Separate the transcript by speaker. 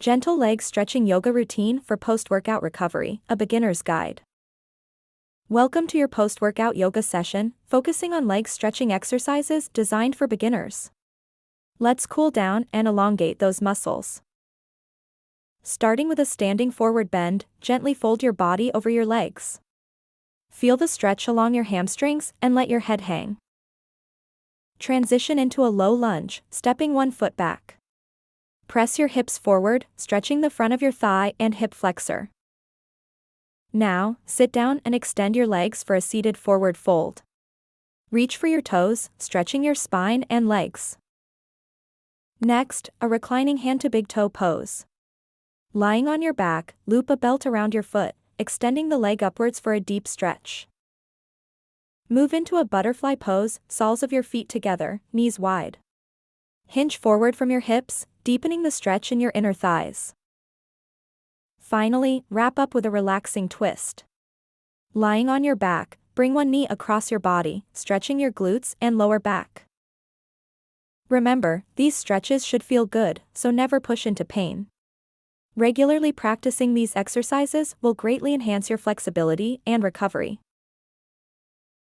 Speaker 1: Gentle leg stretching yoga routine for post-workout recovery, a beginner's guide. Welcome to your post-workout yoga session, focusing on leg stretching exercises designed for beginners. Let's cool down and elongate those muscles. Starting with a standing forward bend, gently fold your body over your legs. Feel the stretch along your hamstrings and let your head hang. Transition into a low lunge, stepping one foot back. Press your hips forward, stretching the front of your thigh and hip flexor. Now, sit down and extend your legs for a seated forward fold. Reach for your toes, stretching your spine and legs. Next, a reclining hand to big toe pose. Lying on your back, loop a belt around your foot, extending the leg upwards for a deep stretch. Move into a butterfly pose, soles of your feet together, knees wide. Hinge forward from your hips, deepening the stretch in your inner thighs. Finally, wrap up with a relaxing twist. Lying on your back, bring one knee across your body, stretching your glutes and lower back. Remember, these stretches should feel good, so never push into pain. Regularly practicing these exercises will greatly enhance your flexibility and recovery.